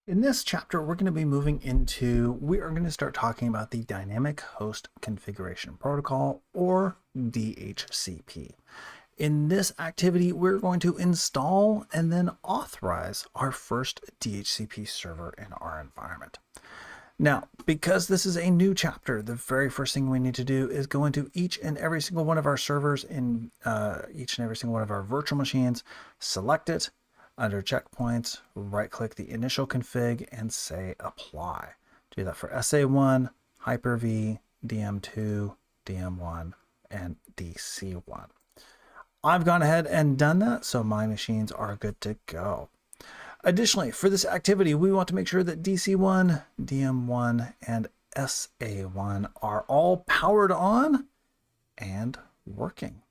In this chapter, we are going to start talking about the Dynamic Host Configuration Protocol, or DHCP. In this activity, we're going to install and then authorize our first DHCP server in our environment. Now, because this is a new chapter, the very first thing we need to do is go into each and every single one of our servers in each and every single one of our virtual machines, select it. Under checkpoints, right-click the initial config and say apply. Do that for SA1, Hyper-V, DM2, DM1, and DC1. I've gone ahead and done that, so my machines are good to go. Additionally, for this activity, we want to make sure that DC1, DM1, and SA1 are all powered on and working.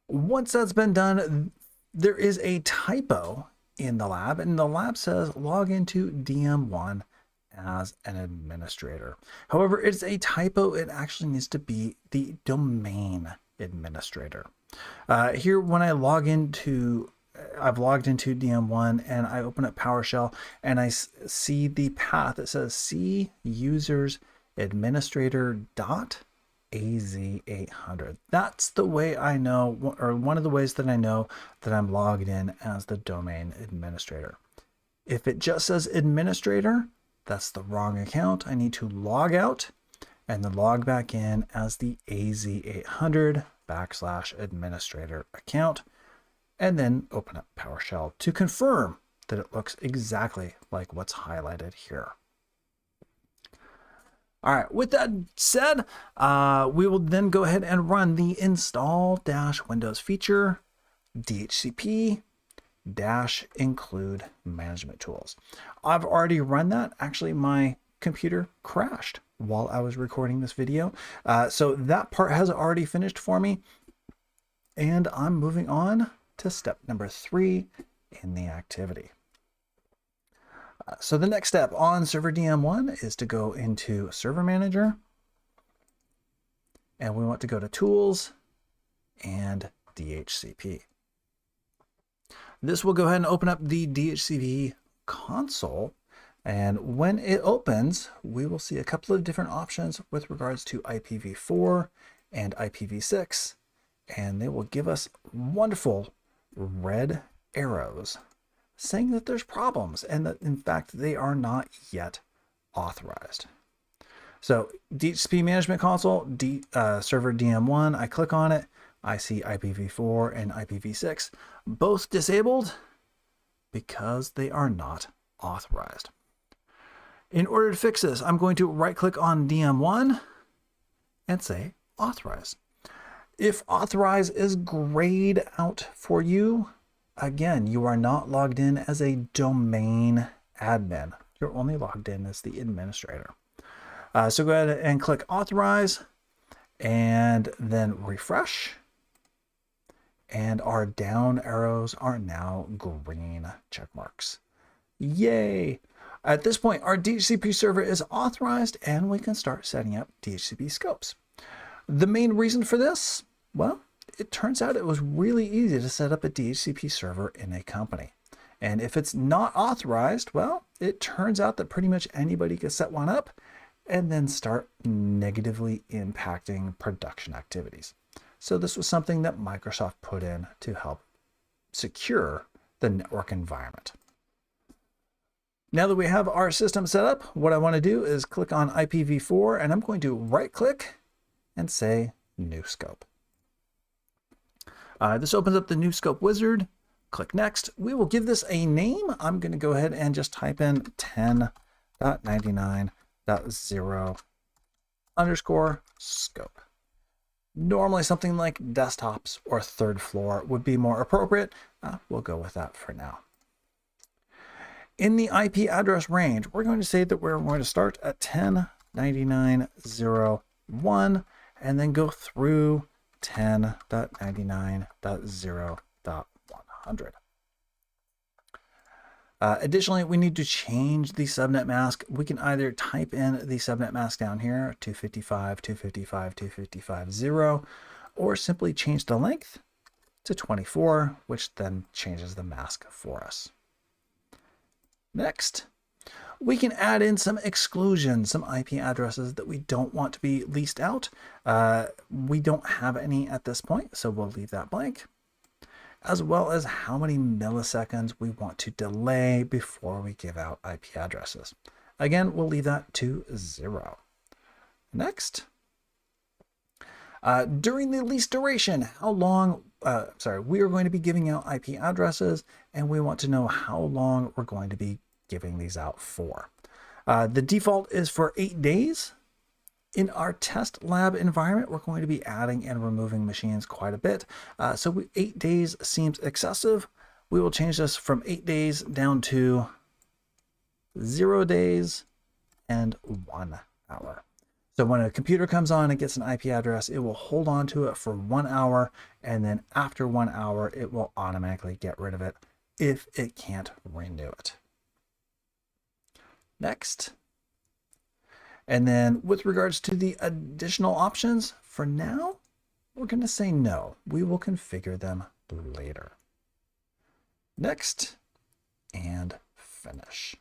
Once that's been done, there is a typo in the lab, and the lab says log into DM1 as an administrator. However, it's a typo. It actually needs to be the domain administrator. Here, when I've logged into DM1 and I open up PowerShell and I see the path that says C users administrator dot AZ800. That's the way I know, or one of the ways that I know that I'm logged in as the domain administrator. If it just says administrator, that's the wrong account. I need to log out and then log back in as the AZ800 / administrator account, and then open up PowerShell to confirm that it looks exactly like what's highlighted here. All right, with that said, we will then go ahead and run the install-windows feature DHCP -include management tools. I've already run that. Actually, my computer crashed while I was recording this video. So that part has already finished for me. And I'm moving on to step number 3 in the activity. So the next step on server DM1 is to go into Server Manager, and we want to go to Tools and DHCP. This will go ahead and open up the DHCP console, and when it opens, we will see a couple of different options with regards to IPv4 and IPv6, and they will give us wonderful red arrows saying that there's problems and that in fact they are not yet authorized. So DHCP Management Console, Server DM1, I click on it, I see IPv4 and IPv6, both disabled because they are not authorized. In order to fix this, I'm going to right click on DM1 and say authorize. If authorize is grayed out for you, again, you are not logged in as a domain admin. You're only logged in as the administrator. So go ahead and click authorize and then refresh. And our down arrows are now green check marks. Yay! At this point, our DHCP server is authorized and we can start setting up DHCP scopes. The main reason for this, well, it turns out it was really easy to set up a DHCP server in a company. And if it's not authorized, well, it turns out that pretty much anybody can set one up and then start negatively impacting production activities. So this was something that Microsoft put in to help secure the network environment. Now that we have our system set up, what I want to do is click on IPv4 and I'm going to right click and say new scope. This opens up the new scope wizard. Click next. We will give this a name. I'm going to go ahead and just type in 10.99.0_scope. Normally something like desktops or third floor would be more appropriate. We'll go with that for now. In the IP address range, we're going to say that we're going to start at 10.99.0.1 and then go through 10.99.0.100. Additionally, we need to change the subnet mask. We can either type in the subnet mask down here, 255.255.255.0, or simply change the length to 24, which then changes the mask for us. Next, we can add in some exclusions, some IP addresses that we don't want to be leased out. We don't have any at this point, so we'll leave that blank, as well as how many milliseconds we want to delay before we give out IP addresses. Again, we'll leave that to 0. Next, during the lease duration, how long, we are going to be giving out IP addresses, and we want to know how long we're going to be giving these out for. The default is for 8 days. In our test lab environment, we're going to be adding and removing machines quite a bit. So 8 days seems excessive. We will change this from 8 days down to 0 days and 1 hour. So when a computer comes on and gets an IP address, it will hold on to it for 1 hour, and then after 1 hour, it will automatically get rid of it if it can't renew it. Next. And then with regards to the additional options, for now, we're going to say no. We will configure them later. Next, and finish.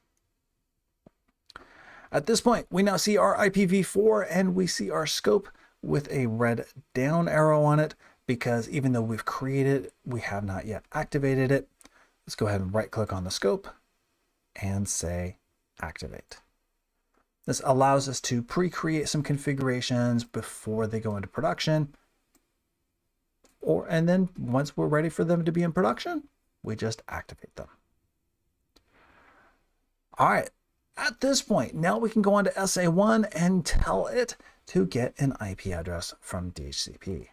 At this point, we now see our IPv4 and we see our scope with a red down arrow on it, because even though we've created it, we have not yet activated it. Let's go ahead and right click on the scope and say activate. This allows us to pre-create some configurations before they go into production. And then once we're ready for them to be in production, we just activate them. All right. At this point, now we can go on to SA1 and tell it to get an IP address from DHCP.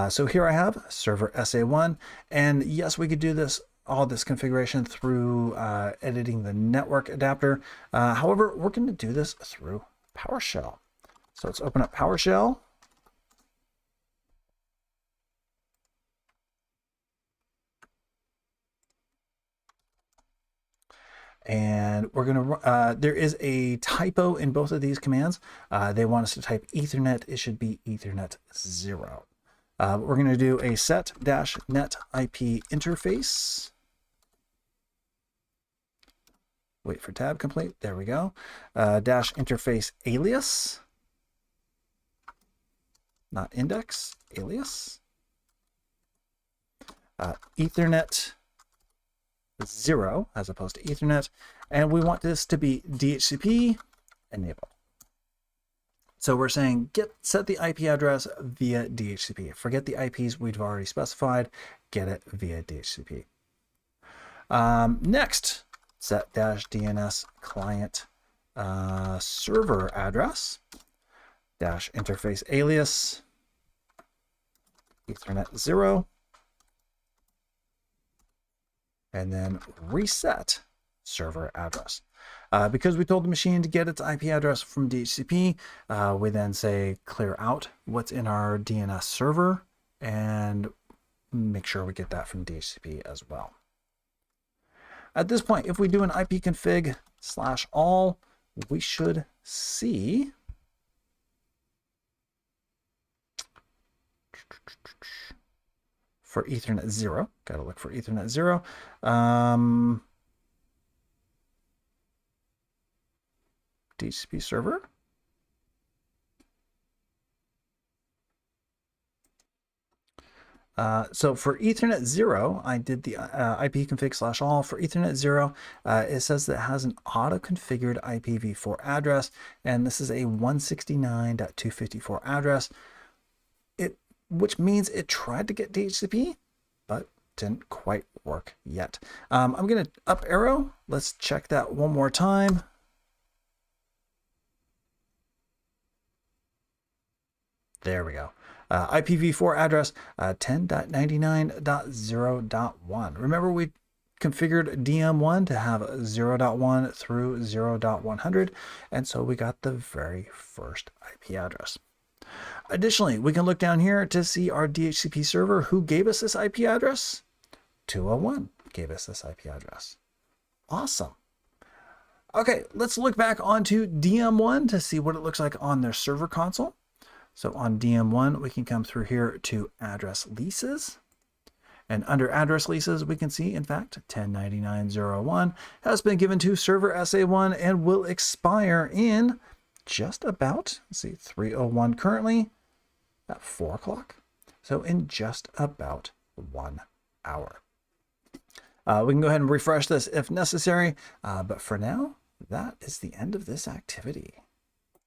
So here I have server SA1, and yes, we could do this, all this configuration through editing the network adapter. However, we're going to do this through PowerShell. So let's open up PowerShell. And we're going to, there is a typo in both of these commands. They want us to type Ethernet. It should be Ethernet 0. We're going to do a set-net IP interface. Wait for tab complete. There we go. Dash interface alias. Not index, alias. Ethernet 0 as opposed to Ethernet, and we want this to be DHCP enable. So we're saying set the IP address via DHCP. Forget the IPs we've already specified, get it via DHCP. Next, set -DNS client server address dash interface alias Ethernet 0. And then reset server address. Because we told the machine to get its IP address from DHCP, we then say clear out what's in our DNS server and make sure we get that from DHCP as well. At this point, if we do an ipconfig /all, we should see for Ethernet 0. Got to look for Ethernet 0. DHCP server. So for Ethernet 0, I did the ipconfig /all. For Ethernet 0, it says that it has an auto-configured IPv4 address, and this is a 169.254 address. Which means it tried to get DHCP, but didn't quite work yet. I'm going to up arrow. Let's check that one more time. There we go. IPv4 address 10.99.0.1. Remember, we configured DM1 to have 0.1 through 0.100, and so we got the very first IP address. Additionally, we can look down here to see our DHCP server. Who gave us this IP address? 201 gave us this IP address. Awesome. Okay, let's look back onto DM1 to see what it looks like on their server console. So on DM1, we can come through here to address leases. And under address leases, we can see, in fact, 1099-01 has been given to server SA1 and will expire in just about, let's see, 3:01 currently at 4 o'clock. So in just about 1 hour. We can go ahead and refresh this if necessary, but for now, that is the end of this activity.